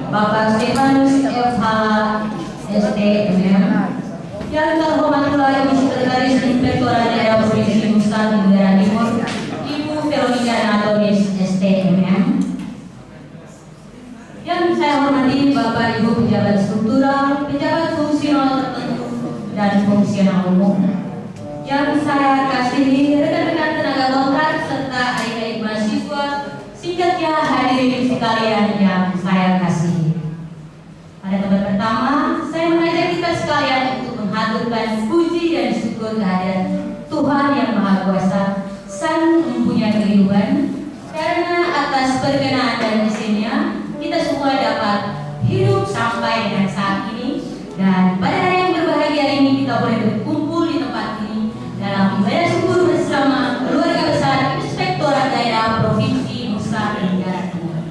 Bapak Stefanus FH STMM, yang terhormat pula Ibu Sekretaris Inspektorat Daerah Provinsi Nusa Tenggara Timur, Ibu Veronica Anatonis STMM, yang saya hormati Bapak Ibu pejabat struktural, pejabat fungsional tertentu dan fungsional umum, yang saya kasihi rekan-rekan tenaga kontrak serta adik-adik mahasiswa, singkatnya hadirin sekalian yang saya kasihi. Pada tempat pertama, saya mengajak kita sekalian untuk menghaturkan puji dan syukur kehadirat Tuhan yang Maha Kuasa, Sang Mempunyai Kehidupan, karena atas perkenaan dan izinnya kita semua dapat hidup sampai dengan saat ini, dan pada hari yang berbahagia ini kita boleh berkumpul di tempat ini dalam ibadah syukur bersama keluarga besar Inspektorat Daerah Provinsi Nusa Tenggara Timur.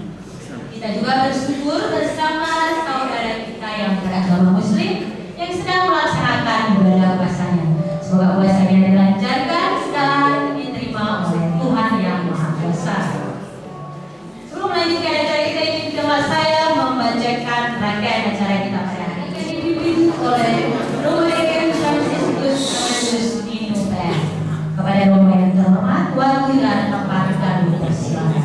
Kita juga bersyukur bersama saudara kita yang beragama Muslim yang sedang melaksanakan ibadah puasanya. Semoga puasanya dilancarkan dan diterima oleh Tuhan yang Maha Kuasa. Sebelum melanjutkan acara kita ini, biarlah saya membacakan rangkaian acara kita pada hari ini yang dipimpin oleh Romo Dekan Franciscus Amanus Dinuper. Kepada Romo yang terhormat, waktu dan tempat kami persilakan.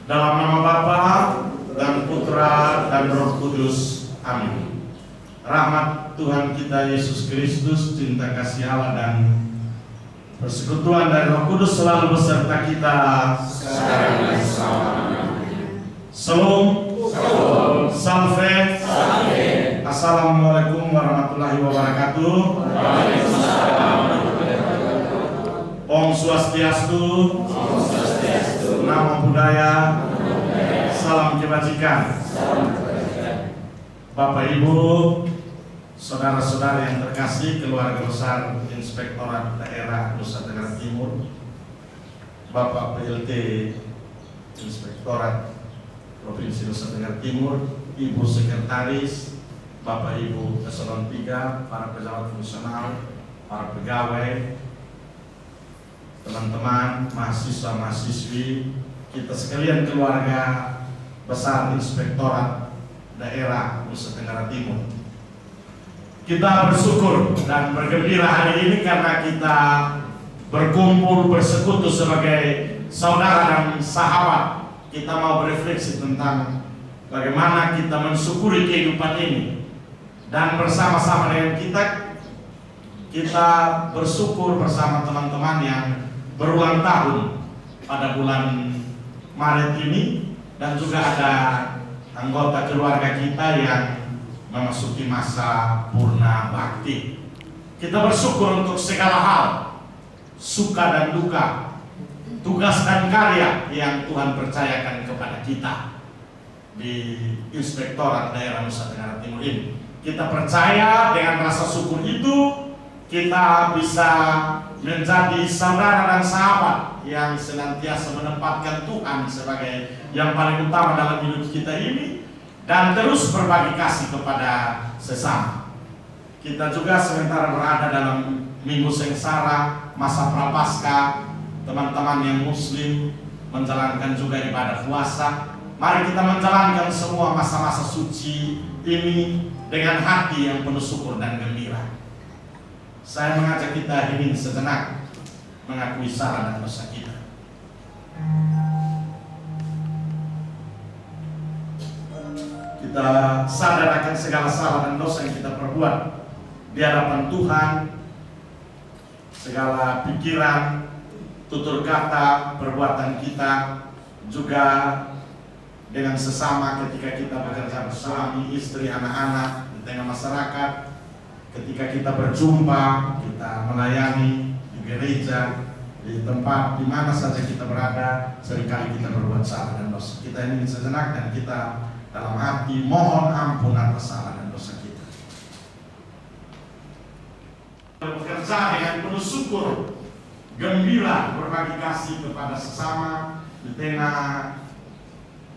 Dalam nama Bapa dan Putra dan Roh Kudus. Amin. Rahmat Tuhan kita Yesus Kristus, cinta kasih Allah dan persekutuan dari Roh Kudus selalu beserta kita sekarang dan selamanya. Salam. Salve. Assalamualaikum warahmatullahi wabarakatuh. Om Swastiastu. Namo Buddhaya. Salam kebajikan. Bapak Ibu, saudara-saudara yang terkasih, keluarga besar Inspektorat Daerah Nusa Tenggara Timur, Bapak PLT Inspektorat Provinsi Nusa Tenggara Timur, Ibu Sekretaris, Bapak Ibu Eselon 3, para pejabat fungsional, para pegawai, teman-teman, mahasiswa-mahasiswi, kita sekalian keluarga besar Inspektorat Daerah Nusa Tenggara Timur. Kita bersyukur dan bergembira hari ini karena kita berkumpul bersekutu sebagai saudara dan sahabat. Kita mau berefleksi tentang bagaimana kita mensyukuri kehidupan ini, dan bersama-sama dengan kita bersyukur bersama teman-teman yang berulang tahun pada bulan Maret ini, dan juga ada anggota keluarga kita yang memasuki masa purna bakti. Kita bersyukur untuk segala hal, suka dan duka, tugas dan karya yang Tuhan percayakan kepada kita di Inspektorat Daerah Nusa Tenggara Timur ini. Kita percaya dengan rasa syukur itu kita bisa menjadi saudara dan sahabat yang senantiasa menempatkan Tuhan sebagai yang paling utama dalam hidup kita ini dan terus berbagi kasih kepada sesama. Kita juga sementara berada dalam minggu sengsara, masa prapaskah, teman-teman yang muslim menjalankan juga ibadah puasa. Mari kita menjalankan semua masa-masa suci ini dengan hati yang penuh syukur dan gembira. Saya mengajak kita hening sejenak, mengakui salah dan dosa kita. Kita sadar akan segala salah dan dosa yang kita perbuat di hadapan Tuhan, segala pikiran, tutur kata, perbuatan kita, juga dengan sesama ketika kita bekerja bersama istri, anak-anak, di tengah masyarakat, ketika kita berjumpa, kita melayani di gereja, di tempat di mana saja kita berada, seringkali kita berbuat salah dan dosa. Kita ini sejenak dan kita dalam hati mohon ampun atas salah dan dosa kita. Bekerja dengan penuh syukur, gembira, berbagi kasih kepada sesama di tengah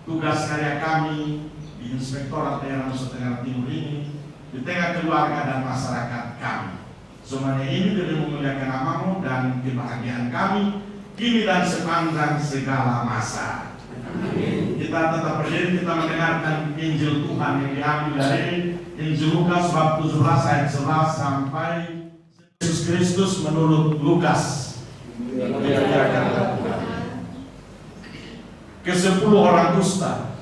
tugas karya kami di Inspektorat Daerah Nusa Tenggara Timur ini, di tengah keluarga dan masyarakat kami. Semuanya ini demi memuliakan namamu dan kebahagiaan kami kini dan sepanjang segala masa. Amin. Kita tetap berdiri, kita mendengarkan Injil Tuhan yang diambil dari Injil Lukas bab 17 ayat 11 sampai Yesus Kristus menurut Lukas. Ke-10 orang dusta.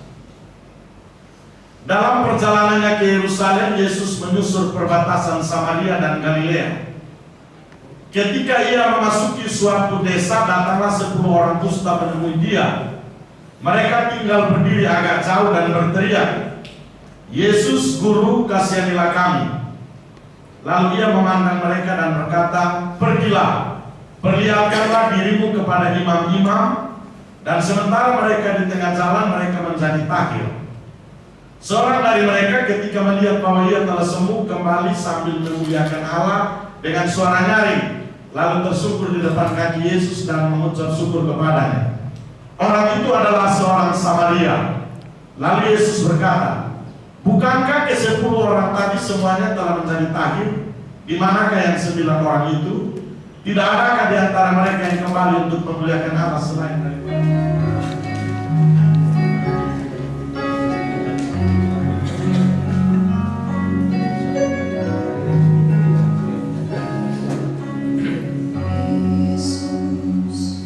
Dalam perjalanannya ke Yerusalem, Yesus menyusur perbatasan Samaria dan Galilea. Ketika ia memasuki suatu desa, datanglah 10 orang dusta menemui dia. Mereka tinggal berdiri agak jauh dan berteriak, "Yesus, Guru, kasihanilah kami." Lalu ia memandang mereka dan berkata, "Pergilah, perlihatkanlah dirimu kepada imam-imam." Dan sementara mereka di tengah jalan, mereka menjadi tahir. Seorang dari mereka ketika melihat bahwa ia telah sembuh, kembali sambil memuliakan Allah dengan suara nyaring, lalu tersungkur di depan kaki Yesus dan mengucap syukur kepadanya. Orang itu adalah seorang Samaria. Lalu Yesus berkata, "Bukankah ke-10 orang tadi semuanya telah menjadi tahir? Di manakah yang 9 orang itu? Tidak adakah di antara mereka yang kembali untuk memuliakan Allah selain mereka?" Yesus,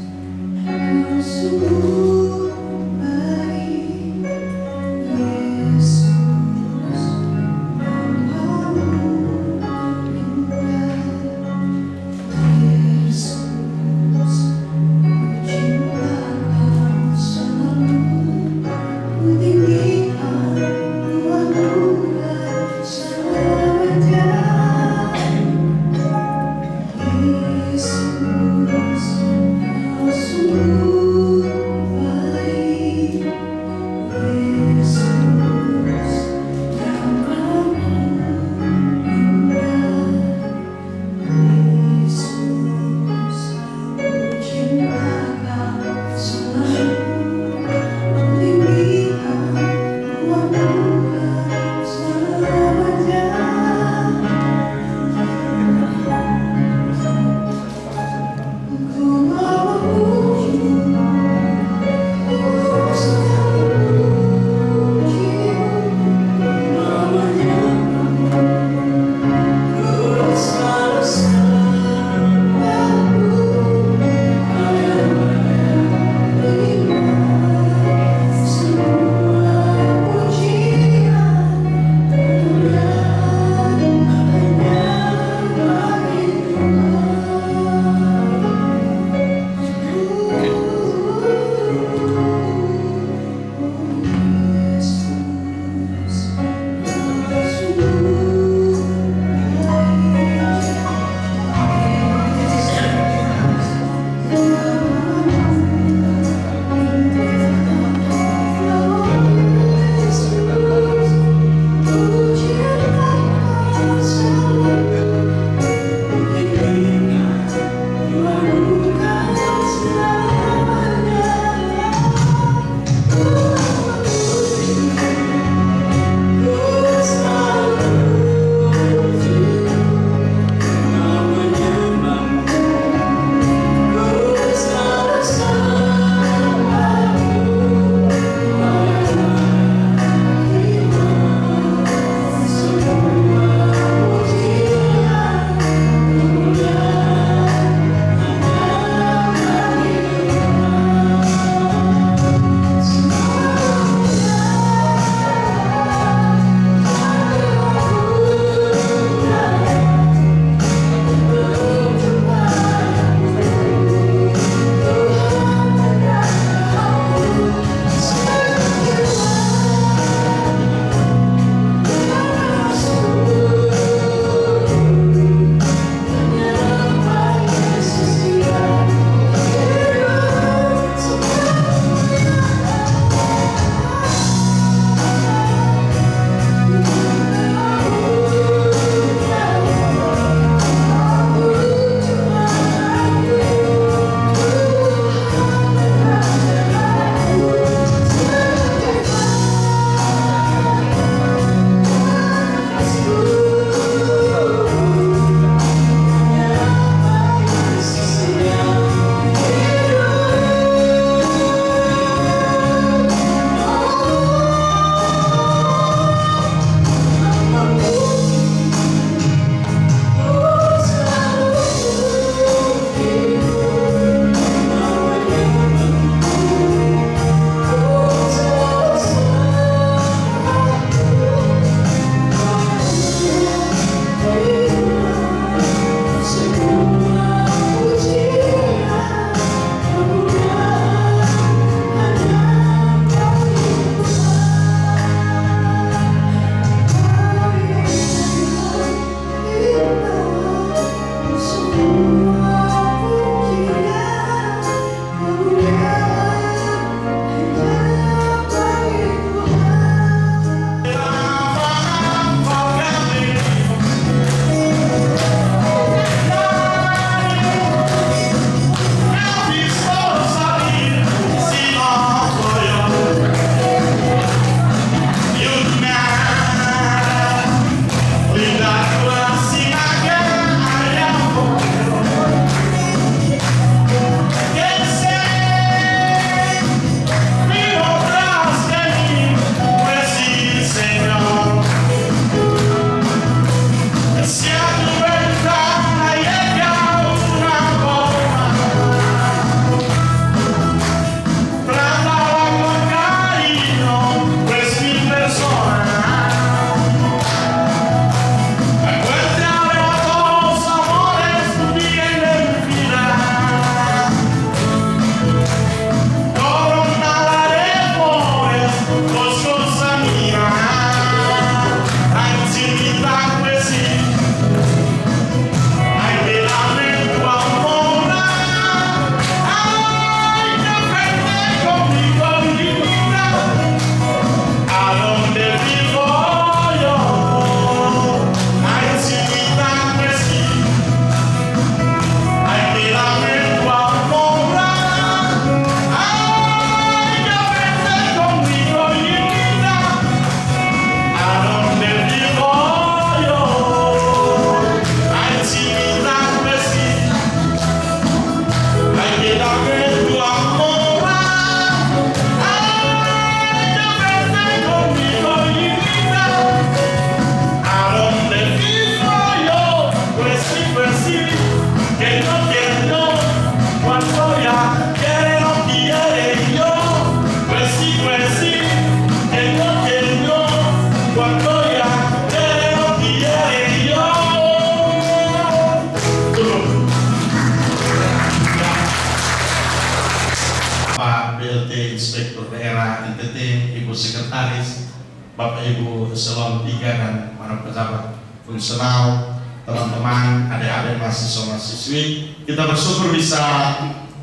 Bapak Ibu Eselon 3 dan para pejabat fungsional, teman-teman, adik-adik mahasiswa-mahasiswi, kita bersyukur bisa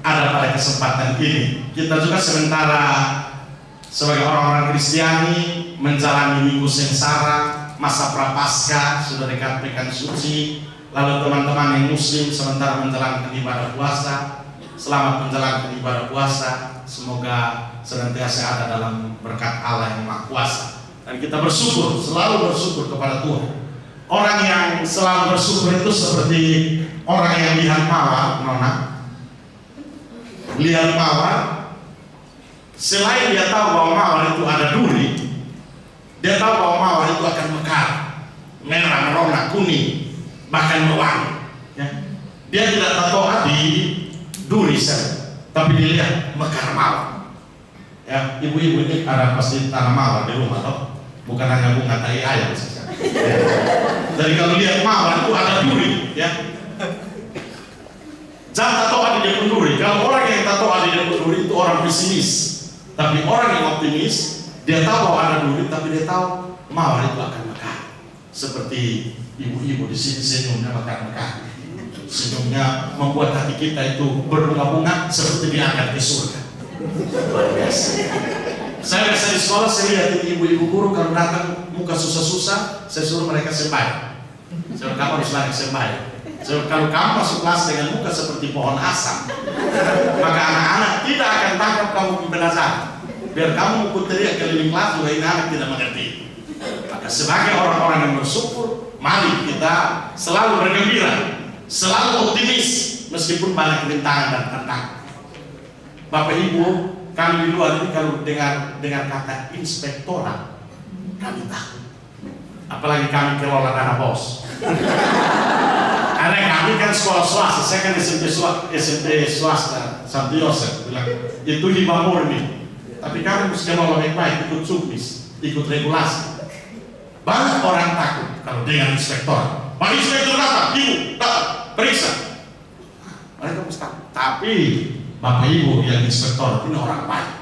ada pada kesempatan ini. Kita juga sementara sebagai orang-orang Kristiani menjalani minggu sengsara, masa prapaskah, sudah dekat pekan suci. Lalu teman-teman yang muslim sementara menjalankan ibadah puasa. Selamat menjalankan ibadah puasa. Semoga senantiasa ada dalam berkat Allah yang Maha Kuasa. Dan kita bersyukur, selalu bersyukur kepada Tuhan. Orang yang selalu bersyukur itu seperti orang yang lihat mawar, Nona. Lihat mawar, selain dia tahu bahwa mawar itu ada duri, dia tahu bahwa mawar itu akan mekar, merah, merona, kuning, bahkan mewangi. Ya. Dia tidak tahu di duri saja, tapi dilihat mekar mawar. Ya, ibu-ibu ini ada pasti tanam mawar di rumah, toh? Bukan hanya bunga tai ayam saja. Ya. Jadi kalau lihat mawar itu ada duri, ya. Jangan tahu ada dia duri. Kalau orang yang tahu ada dia duri itu orang pesimis. Tapi orang yang optimis, dia tahu bahwa ada duri, tapi dia tahu mawar itu akan mekar. Seperti ibu-ibu di sini senyumnya mekar-mekar. Senyumnya membuat hati kita itu berbunga-bunga seperti diangkat ke surga. Luar biasa. Saya biasa di sekolah, saya lihat ibu-ibu guru kalau datang muka susah-susah, saya suruh mereka sembahyang. Saya kamu harus lari sembahyang. Kalau kamu masuk kelas dengan muka seperti pohon asam, maka anak-anak tidak akan tangkap kamu benar. Biar kamu pun teriak keliling kelas juga ini anak tidak mengerti. Maka sebagai orang-orang yang bersyukur, mari kita selalu bergembira, selalu optimis meskipun banyak rintangan dan tantangan. Bapak Ibu, kami di luar ini kalau dengar kata inspektorat, kami takut. Apalagi kami kelola dana bos. Karena kami kan sekolah swasta, saya kan SMP swasta, Santo Yosef bilang itu hibah murni. Tapi kami mesti kelola baik-baik, ikut submis, ikut regulasi. Banyak orang takut kalau dengan inspektorat. Pak inspektor datang, ibu datang, periksa. Mereka mesti takut. Tapi Bapak Ibu yang inspektor ini orang baik.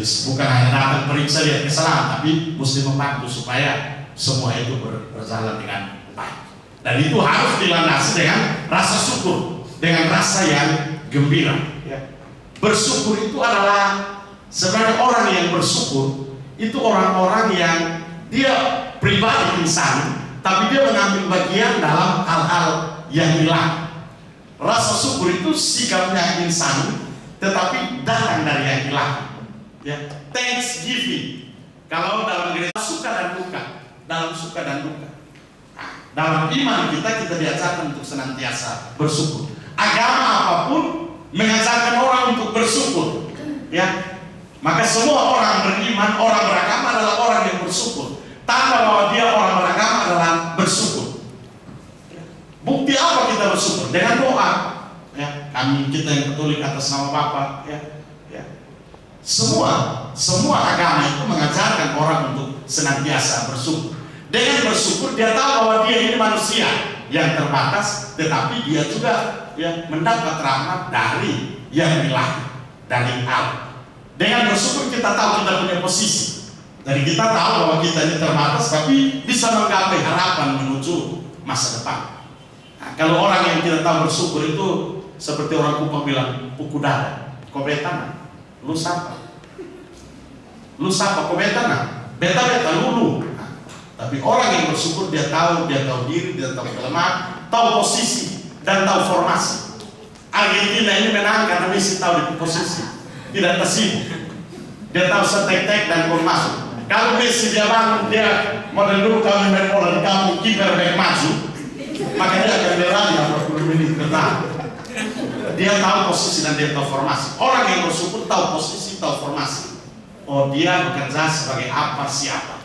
Bukan hanya datang periksa lihat kesalahan, tapi mesti membantu supaya semua itu berjalan dengan baik. Dan itu harus dilandasi dengan rasa syukur, dengan rasa yang gembira. Ya. Bersyukur itu adalah sebenarnya orang yang bersyukur itu orang-orang yang dia pribadi insan, tapi dia mengambil bagian dalam hal-hal yang hilang. Rasa syukur itu sikapnya insan, tetapi datang dari yang ilahi. Ya, thanksgiving. Kalau dalam gereja suka dan duka, dalam suka dan duka. Nah, dalam iman kita diajarkan untuk senantiasa bersyukur. Agama apapun mengajarkan orang untuk bersyukur. Ya, maka semua orang beriman, orang beragama adalah orang yang bersyukur. Tanda bahwa dia orang beragama adalah bersyukur. Bukti apa kita bersyukur? Dengan doa. Ya, kita yang Katolik atas nama Bapa. Ya. Semua agama itu mengajarkan orang untuk senantiasa bersyukur. Dengan bersyukur dia tahu bahwa dia ini manusia yang terbatas, tetapi dia juga mendapat rahmat dari yang ilahi, dari Allah. Dengan bersyukur kita tahu kita punya posisi. Dari kita tahu bahwa kita ini terbatas, tapi bisa menggapai harapan menuju masa depan. Nah, kalau orang yang tidak tahu bersyukur itu seperti orang Kupang bilang, puku dada, kau betana, lu siapa? Lu siapa? Kau betana, beta lulu. Nah, tapi orang yang bersyukur dia tahu diri, dia tahu kelemahan, tahu posisi dan tahu formasi. Argentina ini menang karena Messi tahu di posisi, tidak tersibuk. Dia tahu setek-tek dan gol masuk. Kalau Messi dia bangun, dia model dulu kami main bola di kampung, kiper baik maju, maka dia akan berlari 40 menit bertahan. Dia tahu posisi dan dia tahu formasi. Orang yang bersyukur tahu posisi, tahu formasi. Oh, dia bekerja sebagai apa, siapa.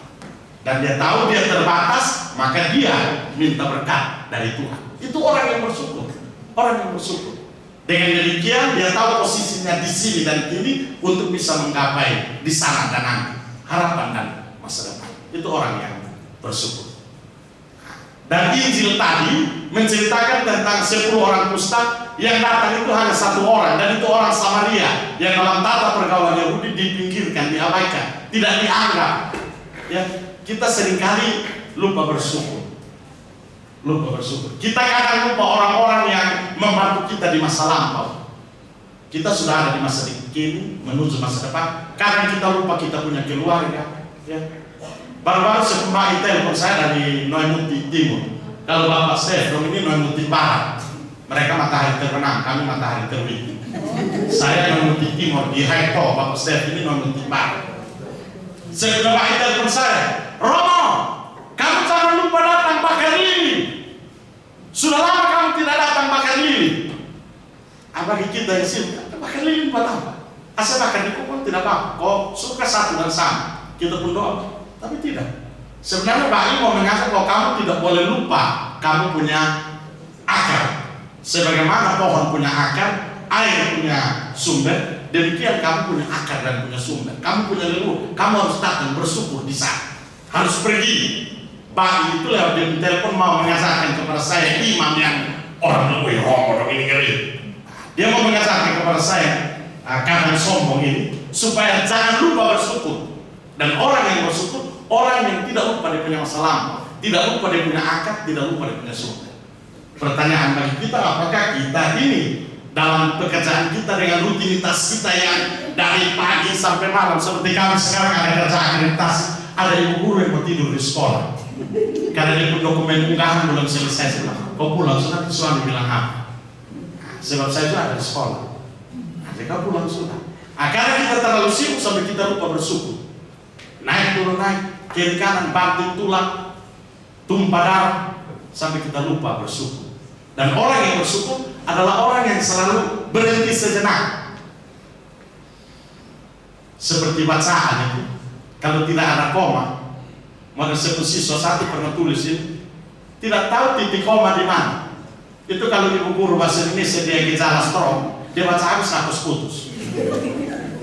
Dan dia tahu dia terbatas, maka dia minta berkat dari Tuhan. Itu orang yang bersyukur. Orang yang bersyukur. Dengan demikian dia tahu posisinya di sini dan kini untuk bisa menggapai di sana dan nanti harapan dan masa depan. Itu orang yang bersyukur. Dan Injil tadi menceritakan tentang 10 orang kusta yang datang itu hanya 1 orang, dan itu orang Samaria yang dalam tata pergaulan Yahudi dipinggirkan, diabaikan, tidak dianggap. Ya, kita seringkali lupa bersyukur. Lupa bersyukur. Kita kadang lupa orang-orang yang membantu kita di masa lampau. Kita sudah ada di masa kini menuju masa depan. Kadang kita lupa kita punya keluarga. Ya. Baru-baru sekembali telepon saya dari Noimuti Timur. Kalau Bapak Stefan ini Noimuti Barat. Mereka matahari terbenam, kami matahari terbit. Saya Noimuti Timur di Haito, Bapak Stefan ini Noimuti Barat. Sekembali telepon saya, Romo, kamu jangan lupa datang bakar lilin. Sudah lama kamu tidak datang bakar lilin. Bagi kita yang sini, bakar lilin buat apa? Asal bakar di kupon tidak apa. Kok suka satu dan sama, kita pun doa. Tapi tidak. Sebenarnya Pak I mau mengatakan bahwa kamu tidak boleh lupa kamu punya akar. Sebagaimana pohon punya akar, air punya sumber, demikian kamu punya akar dan punya sumber. Kamu punya leluhur, kamu harus datang bersyukur di sana. Harus pergi. Pak itu lewat di telepon mau mengajarkan kepada saya imam yang orang lebih romo ini ngeri. Dia mau mengajarkan kepada saya kadang sombong ini supaya jangan lupa bersyukur. Dan orang yang bersyukur, orang yang tidak lupa dia punya masa lampau, tidak lupa dia punya akar, tidak lupa dia punya sumber. Pertanyaan bagi kita, apakah kita ini dalam pekerjaan kita dengan rutinitas kita yang dari pagi sampai malam, seperti kami sekarang ada kerja akreditasi, ada ibu guru yang mau tidur di sekolah karena dia dokumen unggahan belum selesai. Kau pulang sudah, suami bilang apa? Sebab saya juga ada di sekolah. Kau pulang sudah. Karena kita terlalu sibuk sampai kita lupa bersyukur. Naik turun naik, kiri kanan, banting tulang, tumpah darah, sampai kita lupa bersyukur. Dan orang yang bersyukur adalah orang yang selalu berhenti sejenak. Seperti bacaan itu, kalau tidak ada koma, maka siswa satu pernah tulis ini, tidak tahu titik koma di mana. Itu kalau ibu guru bahasa Indonesia dia gejala stroke, dia baca habis nafas putus.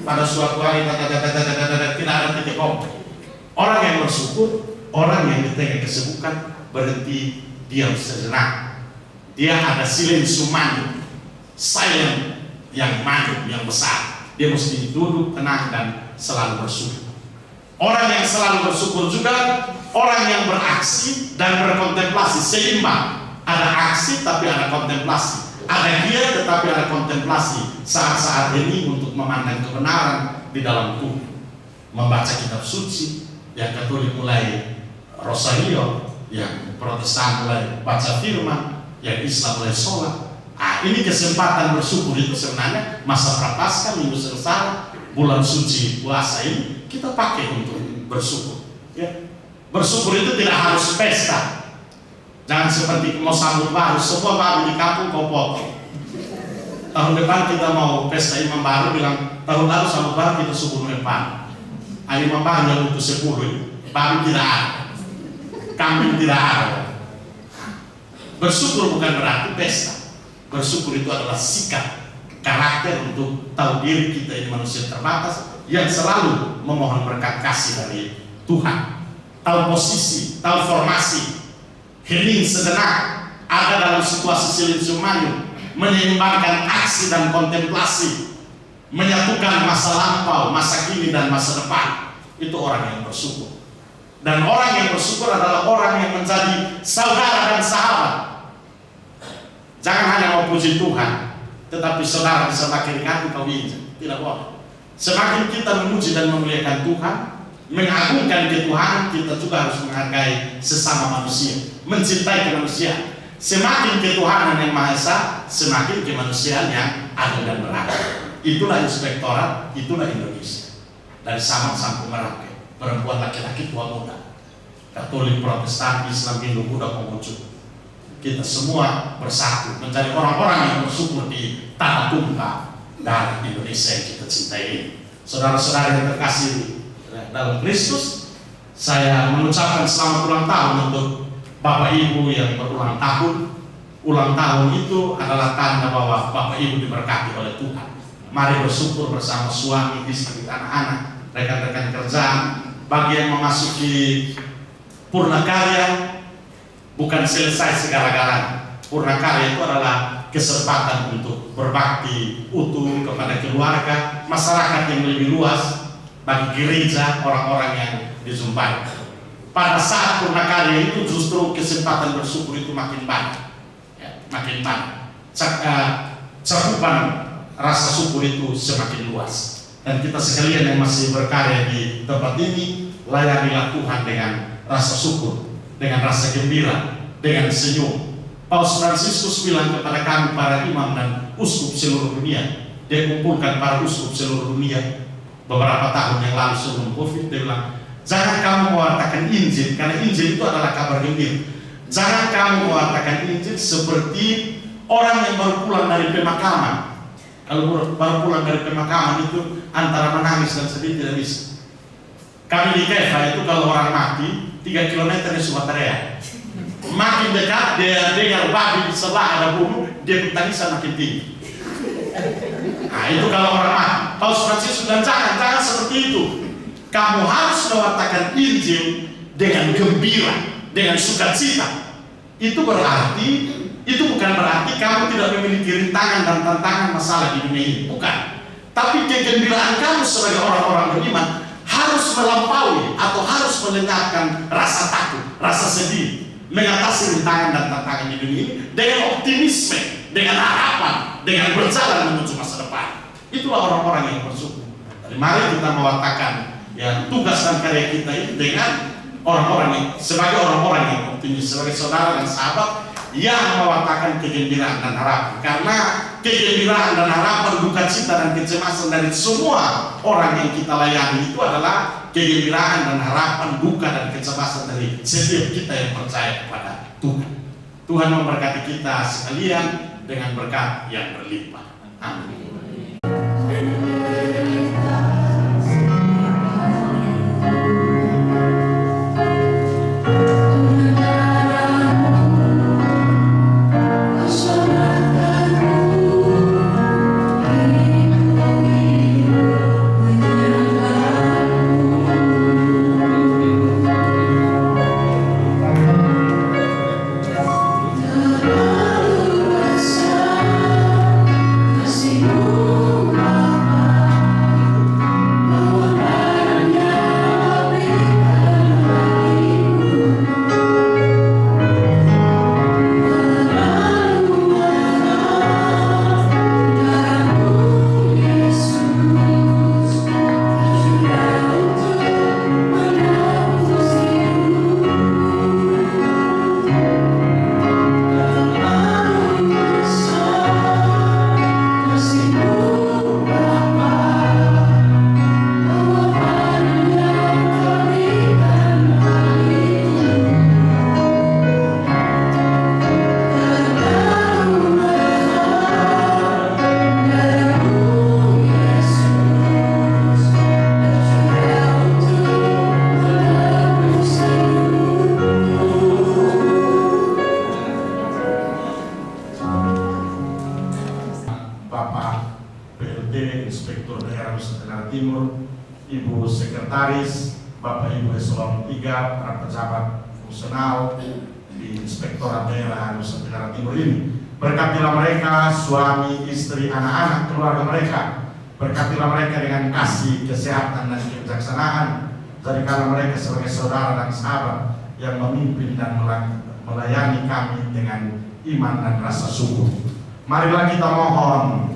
Pada suatu hari tidak ada titik koma. Orang yang bersyukur, orang yang di tengah kesibukan berhenti diam sejenak. Dia ada silensium manik, silent yang manik, yang besar. Dia mesti duduk tenang dan selalu bersyukur. Orang yang selalu bersyukur juga orang yang beraksi dan berkontemplasi seimbang. Ada aksi tapi ada kontemplasi. Ada giat tetapi ada kontemplasi saat-saat ini untuk memandang kebenaran di dalam Tuhan. Membaca kitab suci, yang Katolik mulai Rosario, yang Protestan mulai baca firman, yang Islam mulai sholat. Ini kesempatan bersyukur itu sebenarnya masa prapaskah, minggu sengsara, bulan suci puasa ini kita pakai untuk bersyukur. Ya. Bersyukur itu tidak harus pesta. Jangan seperti mau sambut baru, semua baru di kampung kau potong. Tahun depan kita mau pesta imam baru, bilang tahun lalu sambut baru kita subuh depan. Imam baru yang untuk 10, baru tidak ada, kambing tidak ada. Bersyukur bukan berarti pesta. Bersyukur itu adalah sikap, karakter untuk tahu diri kita ini manusia terbatas yang selalu memohon berkat kasih dari Tuhan. Tahu posisi, tahu formasi, hening sejenak, ada dalam situasi silensium manik, menyeimbangkan aksi dan kontemplasi, menyatukan masa lampau, masa kini dan masa depan. Itu orang yang bersyukur. Dan orang yang bersyukur adalah orang yang menjadi saudara dan sahabat. Jangan hanya mau puji Tuhan, tetapi saudara di sebelah kiri kanan kau injak. Tidak boleh. Semakin kita memuji dan memuliakan Tuhan, mengagungkan ketuhanan, kita juga harus menghargai sesama manusia, mencintai kemanusiaan. Semakin ketuhanan yang Maha Esa, semakin kemanusiaan yang adil dan beradab. Itulah inspektorat, itulah Indonesia. Dari Sabang sampai Merauke, perempuan laki-laki tua muda, Katolik, Protestan, Islam, Hindu, Buddha, Konghucu. Kita semua bersatu mencari orang-orang yang bersyukur di tanah tumpah dari Indonesia yang kita cintai ini. Saudara-saudara yang terkasih dalam Kristus, saya mengucapkan selamat ulang tahun untuk Bapak Ibu yang berulang tahun. Ulang tahun itu adalah tanda bahwa Bapak Ibu diberkati oleh Tuhan. Mari bersyukur bersama suami, istri, anak-anak, rekan-rekan kerjaan. Bagi yang memasuki purnakarya, bukan selesai segala-galanya. Purnakarya itu adalah kesempatan untuk berbakti utuh kepada keluarga, masyarakat yang lebih luas, bagi gereja, orang-orang yang dijumpai. pada saat purnakarya itu justru kesempatan bersyukur itu makin banyak, ya, makin banyak. Cakupan rasa syukur itu semakin luas. Dan kita sekalian yang masih berkarya di tempat ini, layanilah Tuhan dengan rasa syukur, dengan rasa gembira, dengan senyum. Paus Fransiskus bilang kepada kami para imam dan uskup seluruh dunia, dia kumpulkan para uskup seluruh dunia beberapa tahun yang lalu sebelum Covid, dia bilang, jangan kamu mewartakan Injil, karena Injil itu adalah kabar gembira. Jangan kamu mewartakan Injil seperti orang yang baru pulang dari pemakaman. Kalau baru pulang dari pemakaman itu antara menangis dan sedih tidak bisa. Kami di Kefa itu kalau orang mati 3 km dia sudah teriak. Makin dekat dia dengar babi di sebelah ada bunuh, dia tangisan makin tinggi. Nah itu kalau orang mati. Paus Fransiskus dan jangan seperti itu. Kamu harus mewartakan Injil dengan gembira, dengan sukacita. Itu bukan berarti kamu tidak memiliki rintangan dan tantangan masalah di dunia ini, bukan. Tapi kegembiraan kamu sebagai orang-orang beriman harus melampaui atau harus melenyapkan rasa takut, rasa sedih, mengatasi rintangan dan tantangan di dunia ini dengan optimisme, dengan harapan, dengan berjalan menuju masa depan. Itulah orang-orang yang bersyukur. Jadi mari kita mewartakan ya tugas dan karya kita ini dengan orang-orang yang sebagai orang-orang yang optimis, sebagai saudara dan sahabat yang mewartakan kegembiraan dan harapan. Karena kegembiraan dan harapan, duka cita dan kecemasan dari semua orang yang kita layani itu adalah kegembiraan dan harapan, duka dan kecemasan dari setiap kita yang percaya kepada Tuhan. Tuhan memberkati kita sekalian dengan berkat yang berlimpah. Amin. Inspektur Daerah Nusa Tenggara Timur, Ibu Sekretaris, Bapak Ibu Eselon 3, para pejabat fungsional di Inspektorat Daerah Nusa Tenggara Timur ini. Berkatilah mereka, suami, istri, anak-anak, keluarga mereka. Berkatilah mereka dengan kasih, kesehatan, dan kebijaksanaan. Jadikanlah mereka sebagai saudara dan sahabat yang memimpin dan melayani kami dengan iman dan rasa syukur. Marilah kita mohon.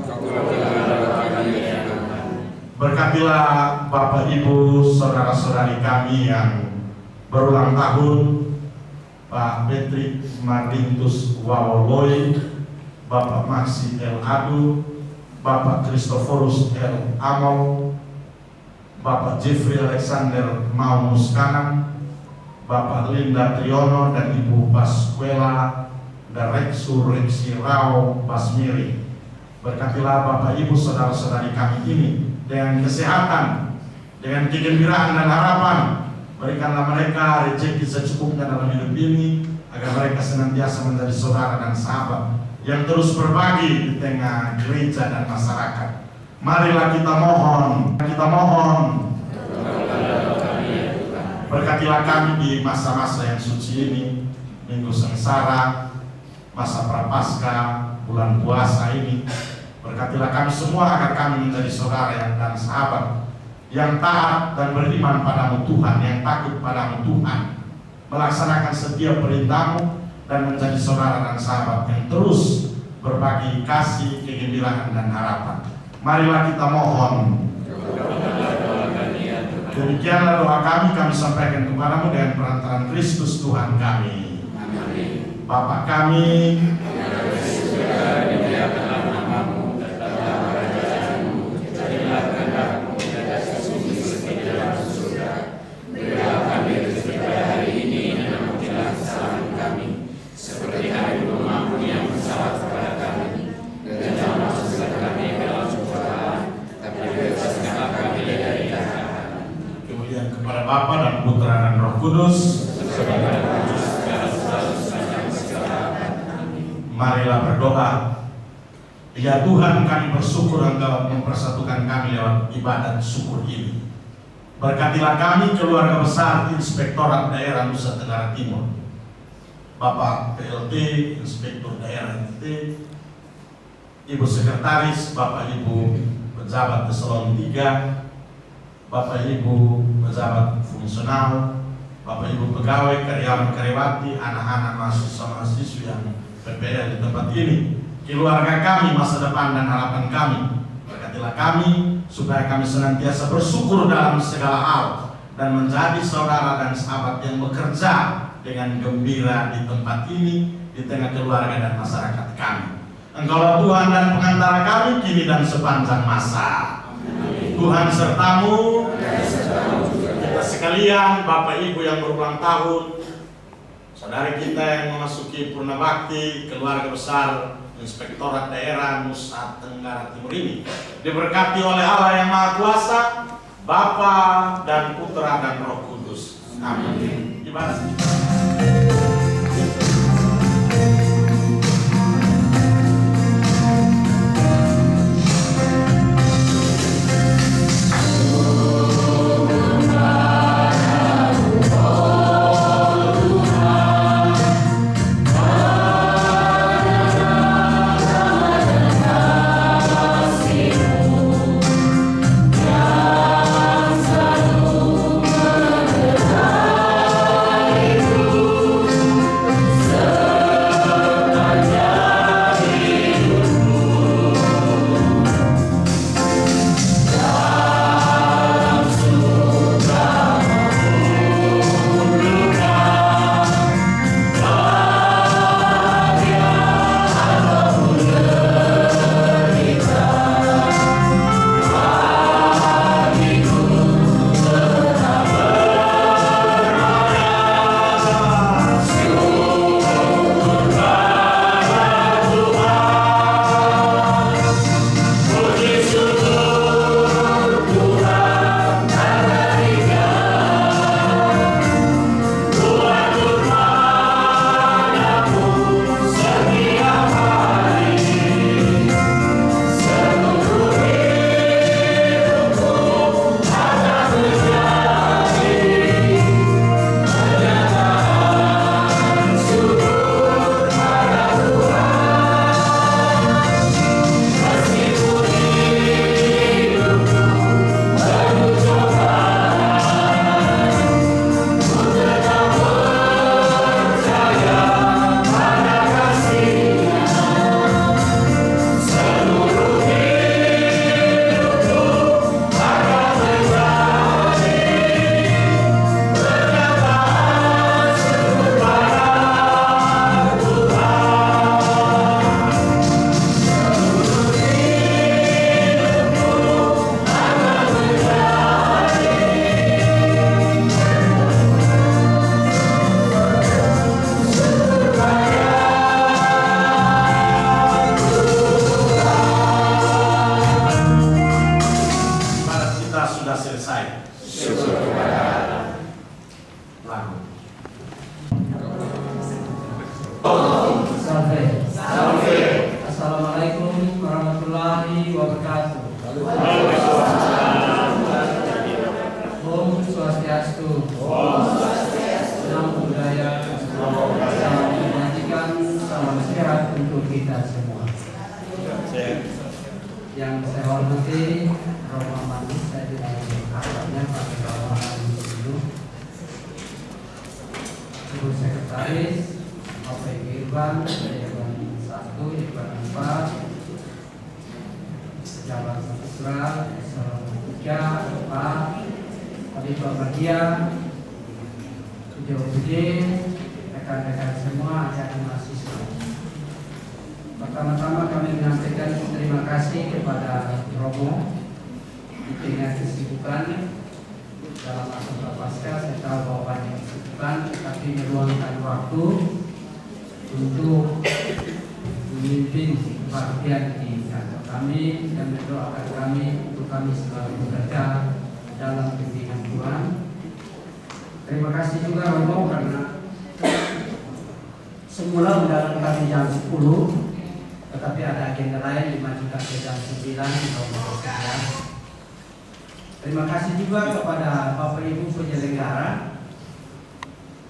Berkatilah Bapak Ibu, saudara-saudari kami yang berulang tahun, Pak Patrick Martinus Wawoloy, Bapak Maxi L. Adu, Bapak Christophorus L. Amau, Bapak Jeffrey Alexander Mau Muskanan, Bapak Linda Triono dan Ibu Pasquela Dareksu Reksi Rao Basmiri. Berkatilah Bapak Ibu, saudara-saudari kami ini dengan kesehatan, dengan kegembiraan dan harapan. Berikanlah mereka rezeki secukupnya dalam hidup ini, agar mereka senantiasa menjadi saudara dan sahabat yang terus berbagi di tengah gereja dan masyarakat. Marilah kita mohon. Berkatilah kami di masa-masa yang suci ini, Minggu Sengsara, masa Prapaskah, bulan puasa ini. Berkatilah kami semua agar kami menjadi saudara dan sahabat yang taat dan beriman padamu Tuhan, yang takut padamu Tuhan, melaksanakan setiap perintah-Mu, dan menjadi saudara dan sahabat yang terus berbagi kasih, kegembiraan, dan harapan. Marilah kita mohon. Demikianlah doa kami sampaikan kepadamu dengan perantaraan Kristus Tuhan kami. Bapa kami, dimuliakanlah namamu, datanglah kerajaanmu, jadilah kehendakmu di atas bumi seperti di dalam surga. Berilah kami rezeki pada hari ini, dan ampunilah kesalahan kami, seperti kami belum mengampuni yang bersalah kepada kami. Dan jangan masukkan kami ke dalam cobaan, tapi bebaskanlah kami dari jahat. Kemuliaan kepada Bapa dan Putra dan Roh Kudus. Marilah berdoa. Ya Tuhan, kami bersyukur Engkau mempersatukan kami lewat ibadat syukur ini. Berkatilah kami, keluarga besar Inspektorat Daerah Nusa Tenggara Timur, Bapak PLT, Inspektur Daerah NT, Ibu Sekretaris, Bapak Ibu Pejabat Eselon 3, Bapak Ibu Pejabat Fungsional, Bapak Ibu Pegawai, karyawan karyawati, anak-anak mahasiswa-mahasiswa yang PPL di tempat ini, keluarga kami, masa depan dan harapan kami. Berkatilah kami supaya kami senantiasa bersyukur dalam segala hal dan menjadi saudara dan sahabat yang bekerja dengan gembira di tempat ini, di tengah keluarga dan masyarakat kami. Engkaulah Tuhan dan pengantara kami kini dan sepanjang masa. Tuhan sertamu, kita sekalian, Bapak Ibu yang berulang tahun, saudari kita yang memasuki purna bakti, keluarga besar Inspektorat Daerah Nusa Tenggara Timur ini diberkati oleh Allah yang Maha Kuasa, Bapa dan Putra dan Roh Kudus. Amin. Ibadah. Yang saya hormati Romo Manis, saya tidak akalnya Pak Romo dulu. Ibu Sekretaris, Bapak Ibu Irban, Irban 1, Irban 4, pejabat struktural, eselon 3, 4, Kabit Media, PJOPD, rekan-rekan semua, adik mahasiswa. Pertama-tama kami menyampaikan terima kasih kepada Romo di tengah kesibukan dalam masa prapaskah. Saya tahu bahwa banyak kesibukan, tapi meluangkan waktu untuk memimpin kebaktian di kantor kami dan mendoakan kami untuk kami selalu bekerja dalam bimbingan Tuhan. Terima kasih juga Romo karena semula undangan kami jam 10, tetapi ada agenda lain dimajukan ke jam 9 Romo sekalian. Terima kasih juga kepada Bapak Ibu penyelenggara.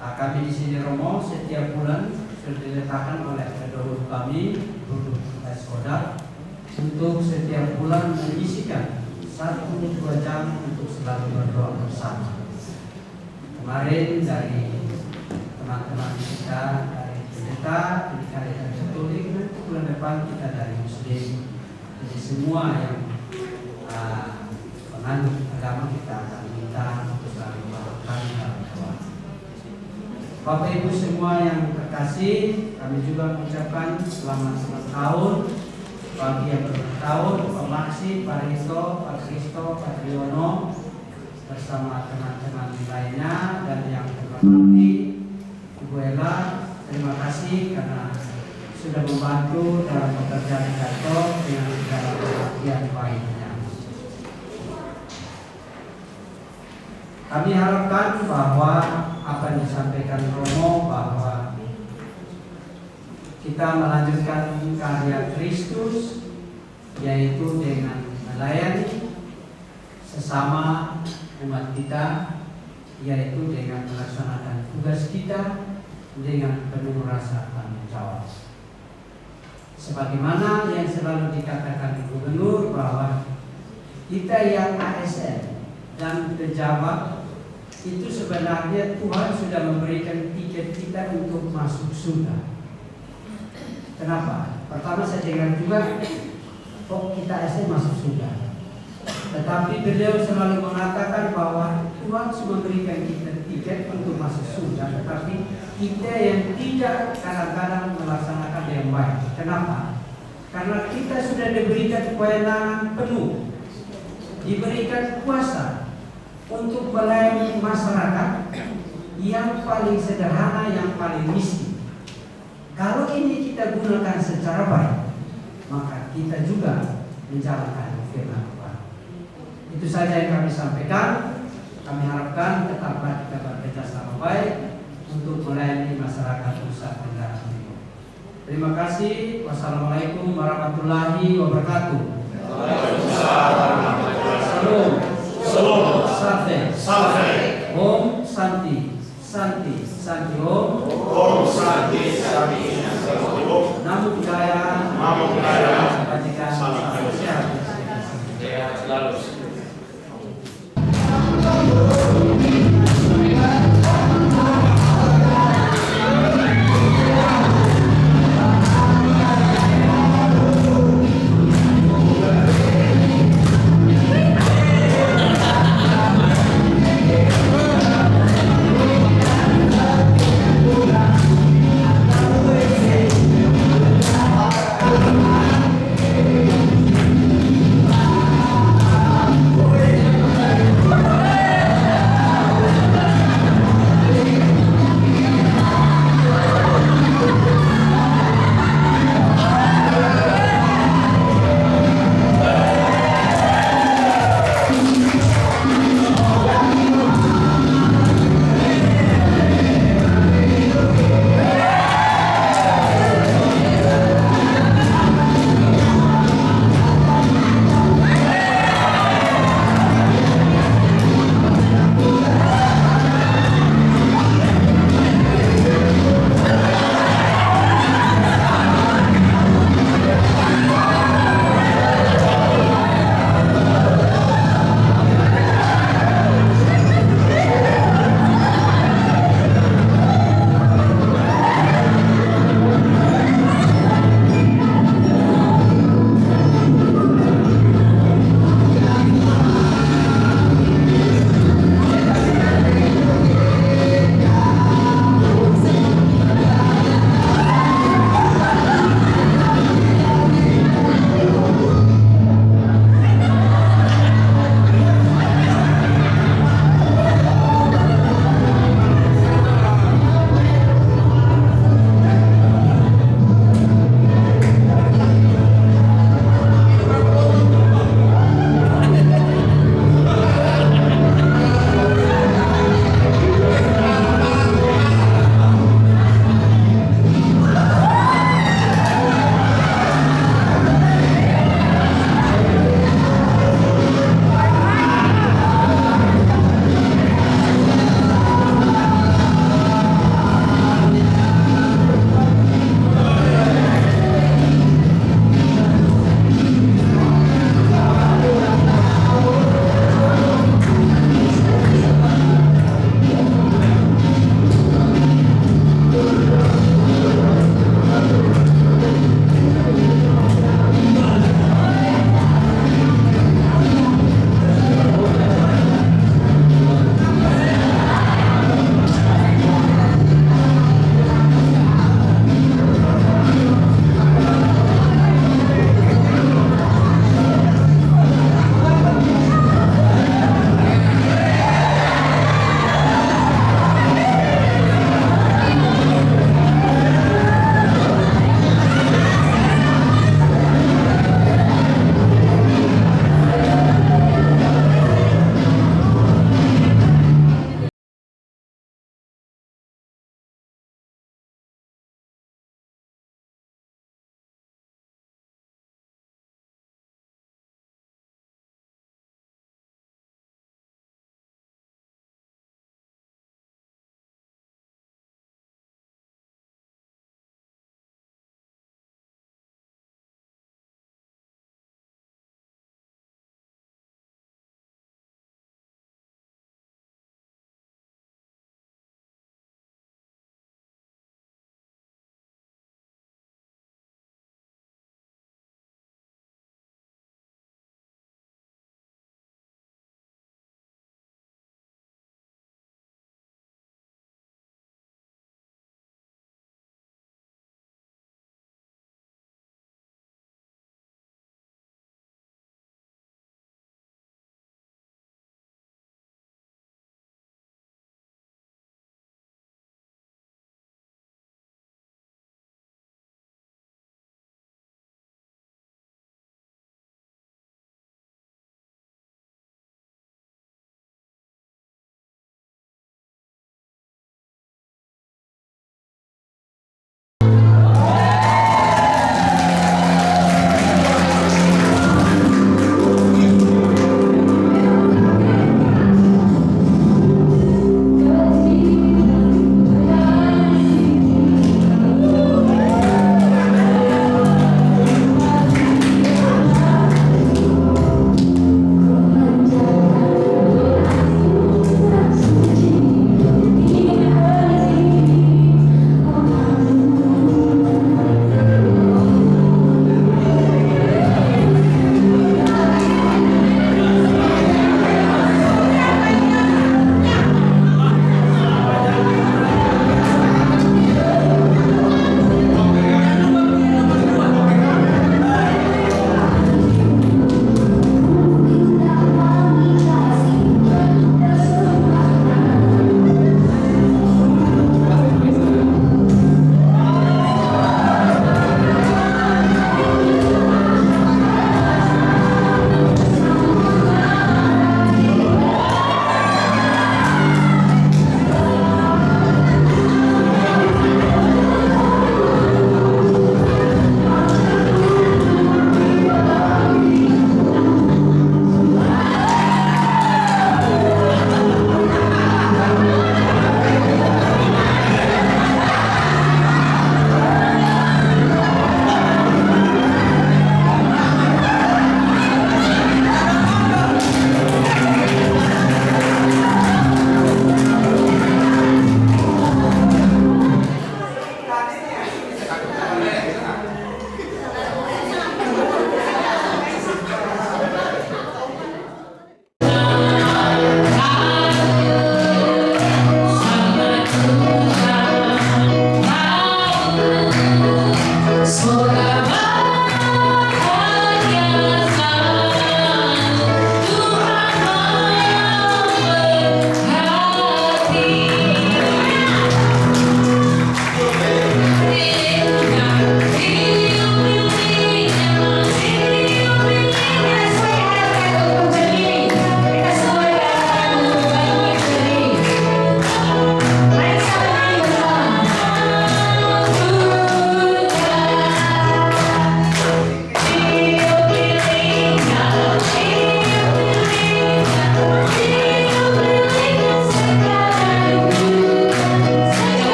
Kami di sini Romo setiap bulan sudah diletakkan oleh pendahulu kami, Guru Eskoda, untuk setiap bulan menyisikan 1-2 jam untuk selalu berdoa bersama. Kemarin dari teman-teman kita dari pendeta, dari Karyatan Katolik, nanti bulan depan kita dari Muslim. Jadi semua yang penganut agama kita akan minta untuk selalu melakukan doa. Bapak Ibu semua yang terkasih, kami juga mengucapkan selamat ulang tahun bagi yang berulang tahun, Pak Maksi, Pak Risto, Pak Kristo, Pak Triono, bersama teman-teman lainnya, dan yang terhormati Ibu Ella. Terima kasih karena sudah membantu dalam pekerjaan di kantor dengan segala perhatian baiknya. Kami harapkan bahwa apa yang disampaikan Romo, bahwa kita melanjutkan karya Kristus, yaitu dengan melayani sesama umat kita, yaitu dengan melaksanakan tugas kita dengan penuh rasa tanggung jawab. Sebagaimana yang selalu dikatakan Gubernur bahwa kita yang ASN dan pejabat itu sebenarnya Tuhan sudah memberikan tiket kita untuk masuk surga. Kenapa? Pertama saya dengar juga kok kita ASN masuk surga. Tetapi beliau selalu mengatakan bahwa Tuhan sudah memberikan kita tiket untuk masuk surga, tetapi kita yang tidak kadang-kadang melaksanakan yang baik. Kenapa? Karena kita sudah diberikan kewenangan penuh, diberikan kuasa untuk melayani masyarakat yang paling sederhana, yang paling miskin. Kalau ini kita gunakan secara baik, maka kita juga menjalankan firman Tuhan. Itu saja yang kami sampaikan. Kami harapkan tetaplah kita bekerja sama baik untuk melayani masyarakat Nusa Tenggara Timur. Terima kasih. Wassalamualaikum warahmatullahi wabarakatuh. Salam. Salve. Om Santi. Santi. Santi Om. Om Santi Santi Om. Namo Buddhaya. Namo Buddhaya. Bajikan salam sehat. Selalu.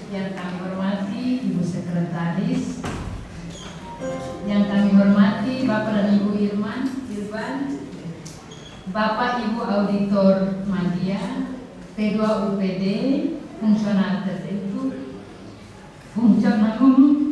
yang kami hormati Ibu Sekretaris, yang kami hormati Bapak dan Ibu Irban, Bapak Ibu Auditor Media, P2 UPD, fungsional tertentu, fungsional umum,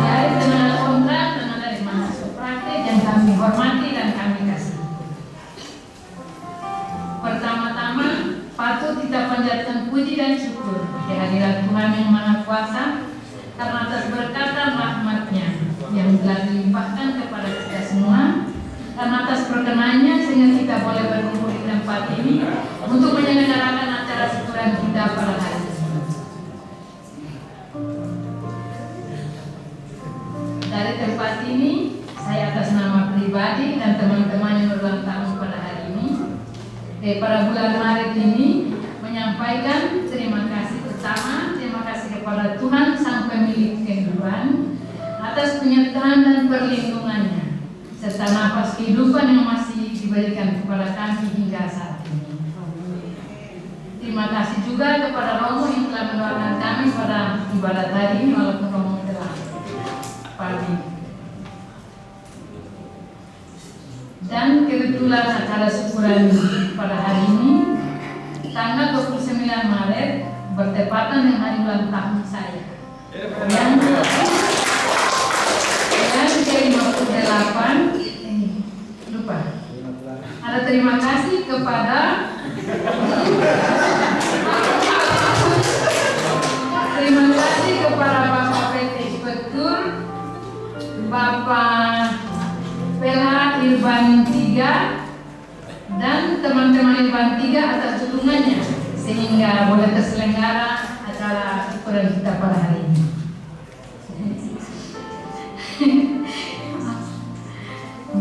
dari tenaga kontrak, tenaga dari mahasiswa praktek yang kami hormati dan kami kasih. Pertama-tama, patut kita panjatkan puji dan syukur kehadiran Tuhan yang Maha Kuasa karena atas berkat dan rahmat-Nya yang telah dilimpahkan kepada kita semua, dan atas perkenannya sehingga kita boleh berkumpul di tempat ini untuk menyelenggarakan acara syukuran kita pada hari ini. Dari tempat ini, saya atas nama pribadi dan teman-teman yang berulang tahun pada hari ini, pada bulan Maret ini, menyampaikan terima kasih pertama, terima kasih kepada Tuhan Sang Pemilik kehidupan atas penyertaan dan perlindungannya, serta nafas kehidupan yang masih diberikan kepada kami hingga saat ini. Terima kasih juga kepada Romo yang telah mendoakan kami pada ibadat hari ini, walaupun Romo telah pagi. Dan kebetulan acara syukuran pada hari ini tanggal 29 Maret bertepatan dengan hari ulang tahun saya yang ke-58. Lupa. Ada terima kasih kepada Bapak PT Inspektur, Bapak PLH Irban 3 dan teman-teman Irban 3 atas dukungannya sehingga boleh terselenggara acara syukuran kita pada hari ini.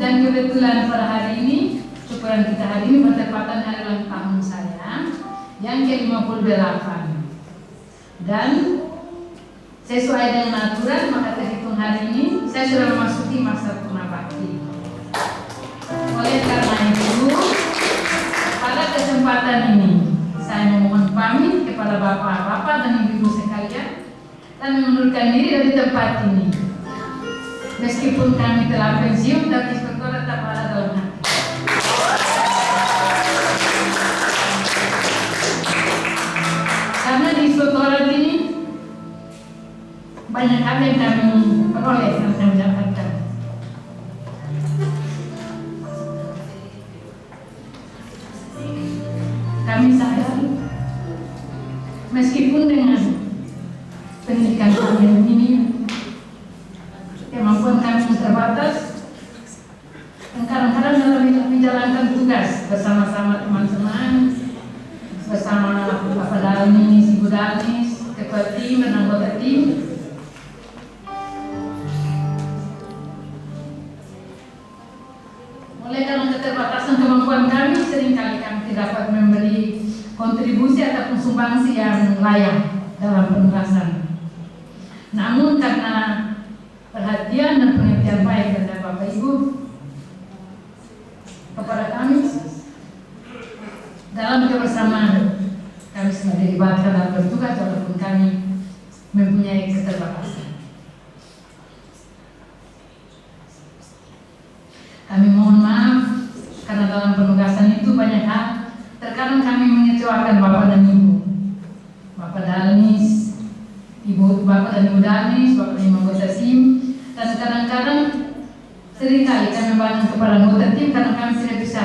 Dan kebetulan pada hari ini, syukuran kita hari ini bertepatan hari ulang tahun saya yang ke-58. Dan sesuai dengan aturan, maka terhitung hari ini saya sudah memasuki masa purnabakti. Oleh karena itu, pada kesempatan ini saya memohon pamit kepada bapak-bapak dan ibu-ibu sekalian dan mengundurkan diri dari tempat ini. Meskipun kami telah pensiun, tapi Inspektur tetap ada dalam hati. Karena di Inspektorat ini banyak hal yang kami peroleh dan kami dapatkan. Kami sadar, meskipun dengan pendidikan kami yang minim, kemampuan kami terbatas, dan kadang-kadang dalam menjalankan tugas bersama-sama teman-teman, bersama Bapak Dalnis, Ibu Dalnis, ketua tim dan anggota tim, oleh karena keterbatasan kemampuan kami, seringkali kami tidak dapat memberi kontribusi ataupun sumbangsi yang layak dalam penugasan. Namun karena perhatian dan pengertian baik dari Bapak Ibu kepada kami dalam kebersamaan, kami semua dilibatkan dalam bertugas walaupun kami mempunyai keterbatasan. Kami mohon maaf karena dalam penugasan itu banyak hal terkadang kami mengecewakan Bapak dan Ibu, Bapak Dalnis, Ibu Bapak dan Ibu Dalnis, Bapak dan Ibu anggota SIM, dan kadang-kadang seringkali kami banyak kepada anggota tim karena kami tidak bisa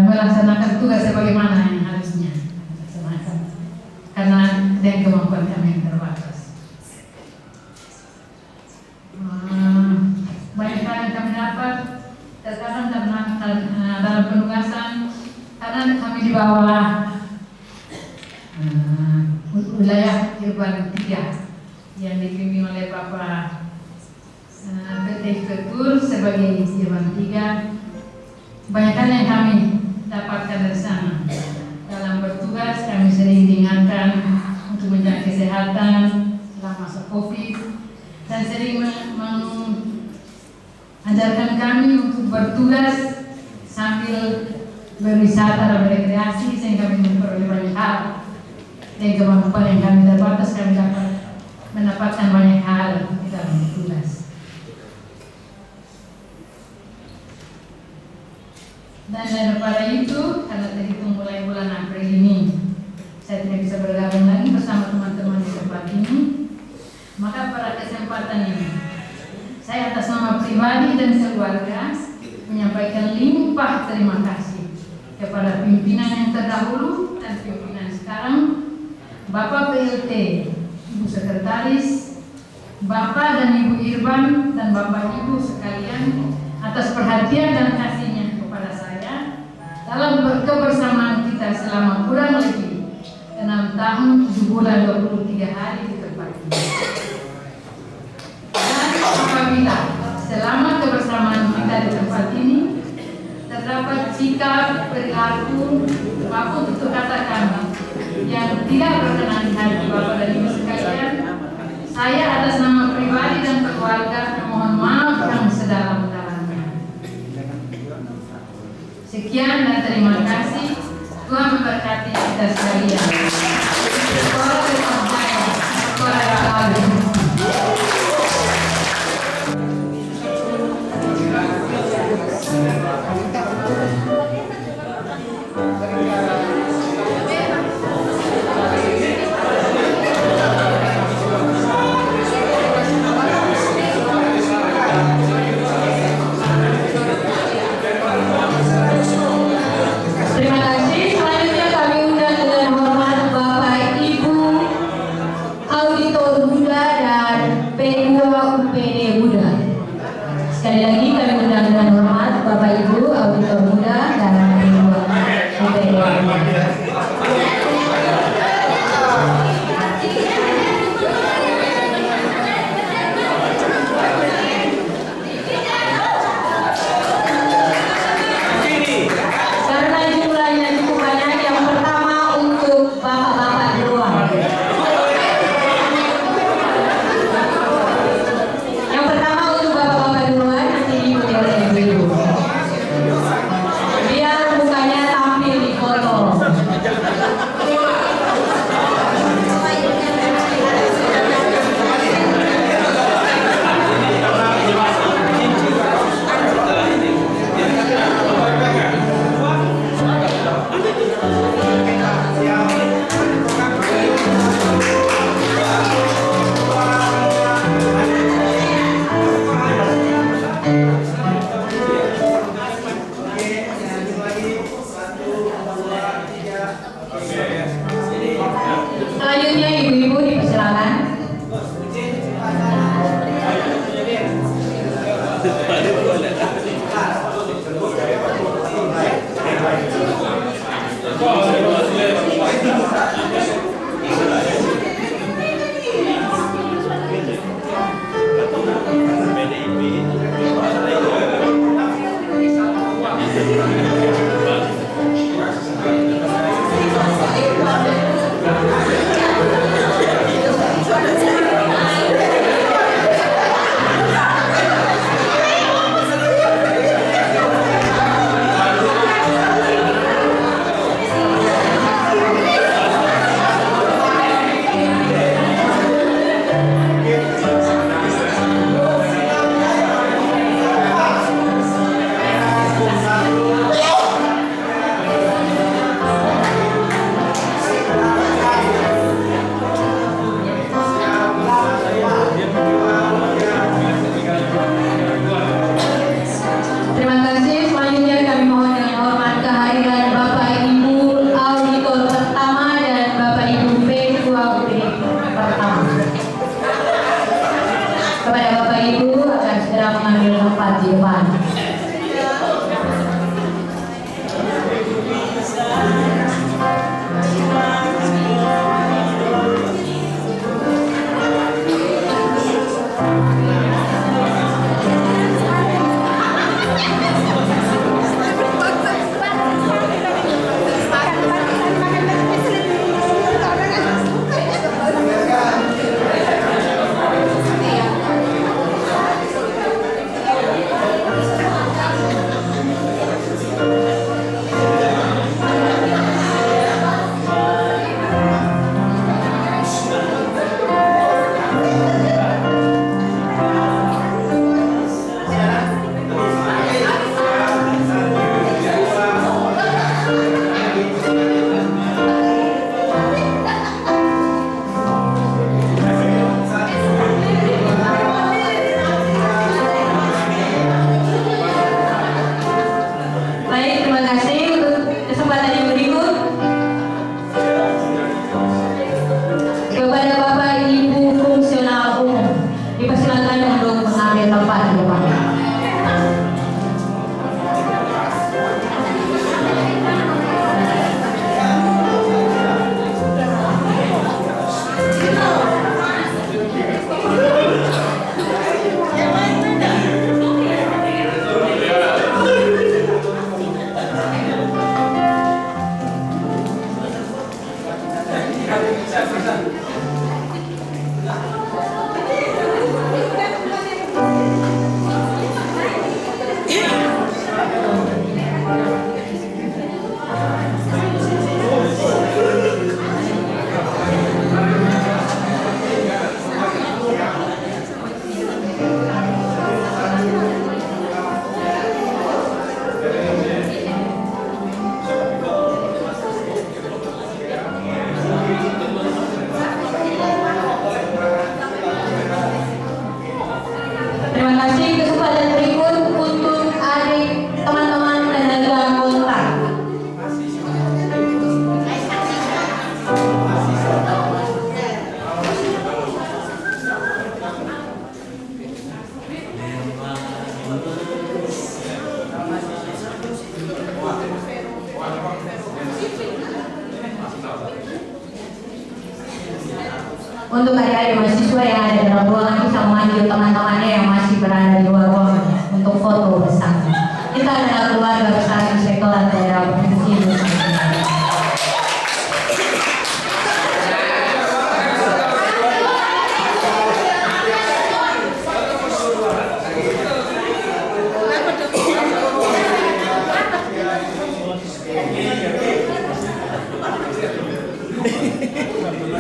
melaksanakan tugas sebagaimana yang harusnya dilaksanakan karena dengan kemampuan kami yang terbatas. Banyak hal yang kami dapat terkadang dalam penugasan karena kami di bawah wilayah Irban 3 yang dipimpin oleh Bapak PT Inspektur sebagai Irban 3. Banyak hal yang kami dapatkan dari sana. Dalam bertugas kami sering diingatkan untuk menjaga kesehatan selama masa COVID dan sering mengajarkan kami untuk bertugas sambil berwisata dan berrekreasi sehingga kami memperoleh banyak hal. Dan kemampuan yang kami terbatas, kami dapat mendapatkan banyak hal di dalam bertugas. Dan daripada itu, karena terhitung mulai bulan April ini saya tidak bisa bergabung lagi bersama teman-teman di tempat ini, maka pada kesempatan ini saya atas nama pribadi dan keluarga menyampaikan limpah terima kasih kepada pimpinan yang terdahulu dan pimpinan sekarang, Bapak PLT, Ibu Sekretaris, Bapak dan Ibu Irban dan Bapak Ibu sekalian atas perhatian dan kasihnya kepada saya dalam kebersamaan kita selama kurang lebih 6 tahun 7 bulan 23 hari di tempat ini. Dan apabila selama kebersamaan kita di tempat ini terdapat sikap, perilaku maupun tutur kata kami yang tidak berkenan di hati Bapak dan Ibu sekalian, saya atas nama pribadi dan keluarga mohon maaf yang sedalam-dalamnya. Sekian dan terima kasih. Tuhan memberkati kita sekalian. Sekolah tetap jaya, sekolah selalu. Sekali lagi kami undang dengan hormat Bapak Ibu Auditor Muda dan UPD. Karena jumlahnya cukup banyak, yang pertama untuk bapak-bapak di luar. Yang pertama untuk bapak-bapak di luar, nanti diikuti oleh ibu-ibu. Biar mukanya tampil di foto. Selanjutnya ibu-ibu dipersilakan. Terima kasih. Selanjutnya kami mohon dengan hormat kehadiran Bapak Ibu Auditor pertama dan Bapak Ibu P2UPD pertama. Kepada Bapak Ibu akan segera mengambil tempat di depan. Untuk adik-adik mahasiswa yang ada dalam ruangan bisa memanggil teman-temannya yang masih berada di luar ruangan untuk foto bersama. Kita adalah keluarga besar Inspektorat Daerah Provinsi Nusa Tenggara.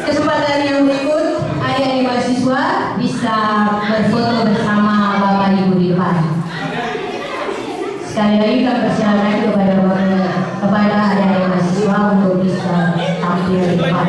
Kesempatan yang berikut, adik-adik mahasiswa bisa berfoto bersama Bapak Ibu di depan. Sekali lagi kami persilakan kepada adik-adik mahasiswa untuk bisa tampil di depan.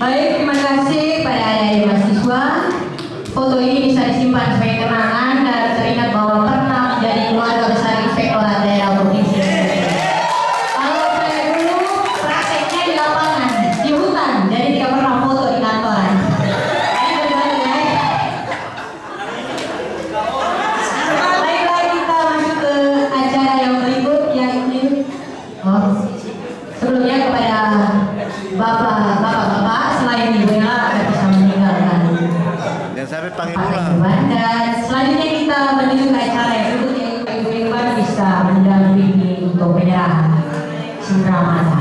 Baik, terima kasih pada adik-adik mahasiswa. Foto ini bisa disimpan sebagai kenangan dan teringat bahwa pernah menjadi keluarga besar Inspektorat Daerah Provinsi Nusa Tenggara. Kalau saya dulu prakteknya di lapangan, di hutan, jadi tidak pernah foto di kantoran. Ini berbeda ya. Baiklah, kita masuk ke acara yang berikut, yaitu sebelumnya kepada bapak-bapak selain ibu yang akan bisa meninggalkan. Dan sampai panggil Pak pulang. Iwan. Dan selanjutnya kita menuju ke acara yang berikutnya, Ibu Iwan bisa mendampingi untuk penyerahan Sindramata.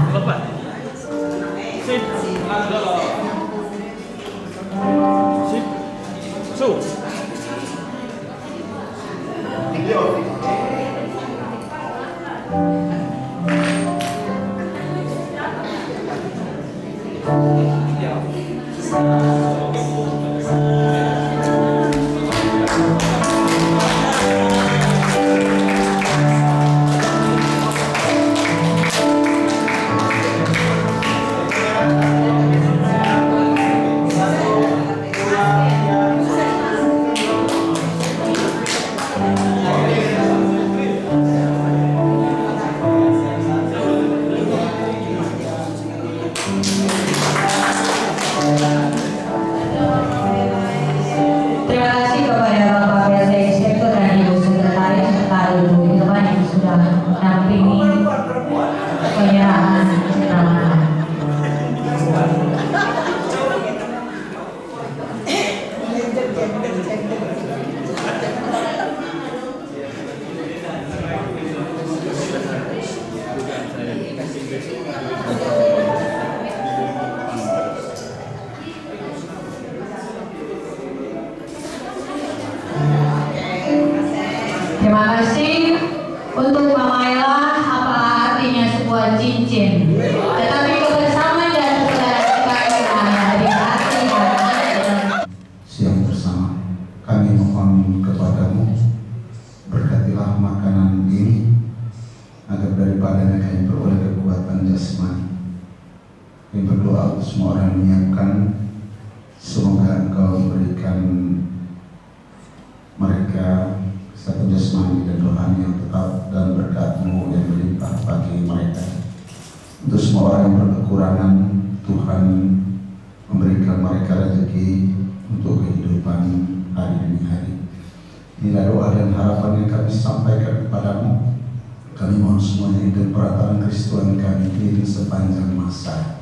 sebuah cincin, tetapi kebersamaan dan persaudaraan kita dari hati dan Siang bersama kami mohon kepadamu, berkatilah makanan ini agar daripadanya kami beroleh kekuatan jasmani. Kami berdoa untuk semua orang yang menyiapkan, semoga Engkau memberikan mereka kesehatan jasmani dan rohani yang tetap dan berkat-Mu yang berlimpah bagi mereka. Untuk semua orang yang berkekurangan, Tuhan memberikan mereka rezeki untuk kehidupan hari demi hari. Inilah doa dan harapan yang kami sampaikan kepadamu. Kami mohon semuanya dan perantara Kristus yang kami pilih sepanjang masa.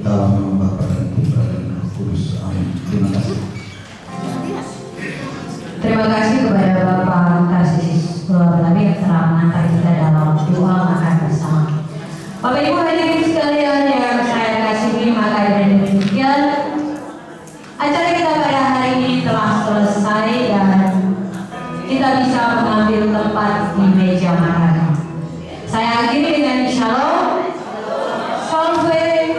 Dalam nama Bapa dan Putra dan Roh Kudus. Amin. Terima kasih. Terima kasih kepada Bapak Tarsius Gulawalabi yang telah mengantar kita dalam doa makan bersama. Bapak Ibu hadirin sekalian yang saya kasihi, maka dengan demikian acara kita pada hari ini telah selesai dan kita bisa mengambil tempat di meja makan. Saya akhiri dengan shalom. Salve.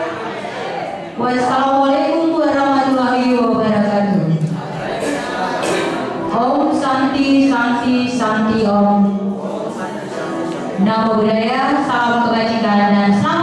Wassalamualaikum warahmatullahi wabarakatuh. Om Santi Santi Santi Om. Namo Buddhaya, salam kebajikan dan salam